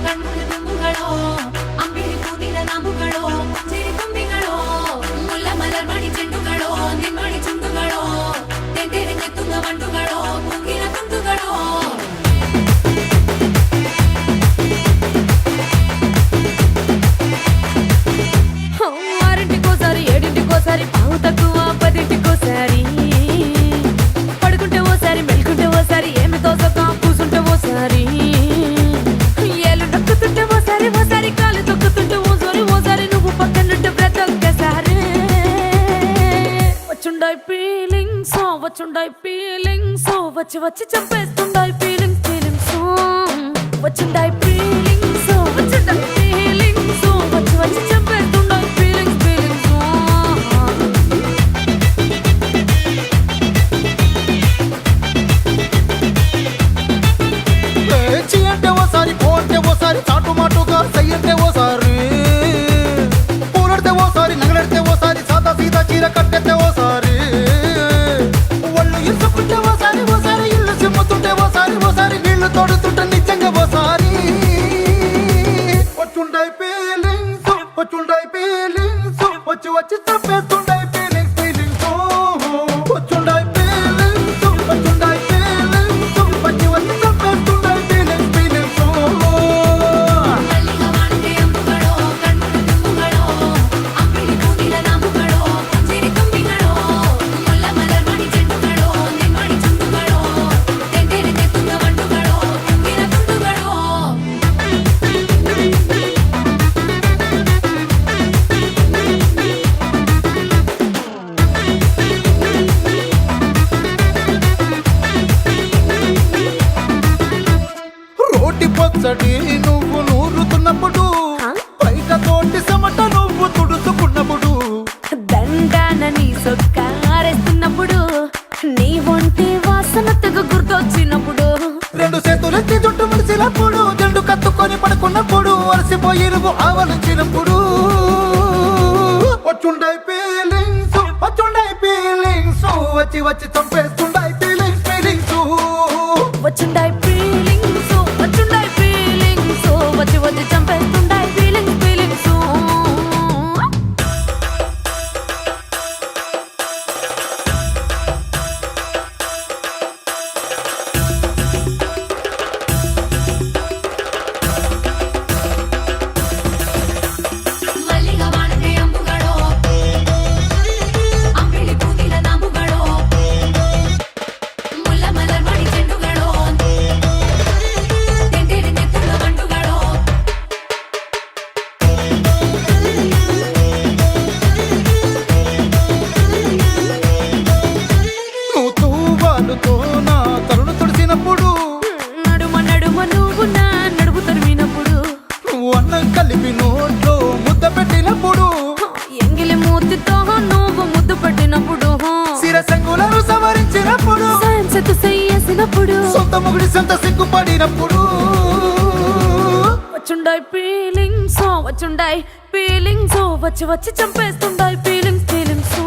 ಕಣ್ಮುಳು ತುಂಬುಗಳೋ ಅಂಬಿಳಿ ಕೂದಿನ ನಾಮುಗಳೋ ಚಿರಿ ತುಂಬಿಗಳೋ ಮುಲ್ಲ ಮಲರ್ ಮಣಿ ಚೆಂಡುಗಳೋ ನಿಮ್ಮಣಿ ಚುಂಡುಗಳೋ ತೆಂಡೆರೆ ತುಂಗ ಮಂಡುಗಳೋ ಕುಂಗಿನ ತುಂಡುಗಳೋ ఆరింటికోసారి ఏడింటికోసారి పావు తక్కువ పదింటికోసారి పడుకుంటే ఓసారి మెలుకుంటే ఓసారి ఏమి తోసక కూసుంటే ఓసారి ఏలు నొక్కుతుంటే ఓసారి ఓసారి కాలు తొక్కుతుంటే ఓసారి నువ్వు పక్కనుంటే బ్రతొక్కసారి వచ్చుండాయి ఫీలింగ్స్ వచ్చి వచ్చి చంపేస్తుండాయి ఫీలింగ్స్ వచ్చుండాయి ఫీలింగ్స్ వచ్చి వచ్చి చంపేస్తుండాయి ఫీలింగ్స్ అంటే ఓసారి పో అంటే ఓసారి చాటు మాటుగా సయ్యంటే ఓసారి పూలడితే ఓసారి నగలడితే ఓసారి సాదా సీదా చీర కట్టెత్తే ఓసారి ఒళ్ళు ఇసుకుంటే ఓసారి ఇల్లు సిమ్ముతుంటే ఓసారి నీళ్లు తోడుతుంటే నిజంగా ఓసారి వచ్చుండాయి ఫీలింగ్స్ వచ్చి వచ్చి తప్పేస్తుండాయి ఫీలింగ్స్ వచ్చుండాయి ఫీలింగ్స్ వచ్చి వచ్చి తప్పేస్తుండాయి ఫీలింగ్స్ మల్లిగా వాడితే అంబుಗಳೋ కಣ್ముಳು ತುಂಬುಗಳೋ అంಬಿಳಿ ಕೂದಿನ ನಾಮುಗಳೋ ಚಿರಿ ತುಂಬಿಗಳೋ ಮುಲ್ಲ ಮಲರ್ ಮಣಿ ಚೆಂಡುಗಳೋ ನಿಮ್ಮಣಿ ಚುಂಡುಗಳೋ ತೆಂಡೆರೆ ತುಂಗ ಮಂಡುಗಳೋ ಕುಂಗಿನ ತುಂಡುಗಳೋ రోటి పచ్చడి నువ్వు నూరుతున్నప్పుడు బయట తోటి సమట నువ్వు తుడుచుకున్నప్పుడు దండాన నీ సొక్కారేస్తున్నప్పుడు నీ ఒంటి వాసన తెగ గుర్తొచ్చినప్పుడు రెండు చేతులెత్తి జుట్టు ముడిసినప్పుడు జండు కత్తుకొని పడుకున్నప్పుడు అలసిపోయి నువ్వు ఆవలించినప్పుడు వచ్చుండాయి ఫీలింగ్స్ వచ్చి వచ్చి చంపేస్తుండాయి ఫీలింగ్స్ వచ్చుండాయి ఫీలింగ్స్ వచ్చి వచ్చి చంపేస్తుండాయి ఫీలింగ్స్ మల్లిగా వాడితే అంబుಗಳೋ అంబిಳಿ ಕೂದಿನ ನಾಮುಗಳೋ ಮುಲ್ಲ ಮಲರ್ ಮಣಿ ಚೆಂಡುಗಳೋ ತೆಂಡೆರೆ ತುಂಗ ಮಂಡುಗಳೋ నువ్వు తూవాలుతో నా తరుణు తుడిచినప్పుడు నడుమ నువ్వు నా నడుపు తరిమినప్పుడు నువ్వు అన్నం కలిపి నోట్లో ముద్ద పెట్టినప్పుడు ఎంగిలి మూతితో నువ్వు ముద్దు పెట్టినప్పుడు శిరసంగులను సవరించినప్పుడు సైన్సెత్తు చెయ్యేసినప్పుడు సొంత ముగుడి సొంత సిగ్గుపడినప్పుడు వచ్చుండాయి ఫీలింగ్స్ వచ్చి వచ్చి చంపేస్తుండాయి ఫీలింగ్స్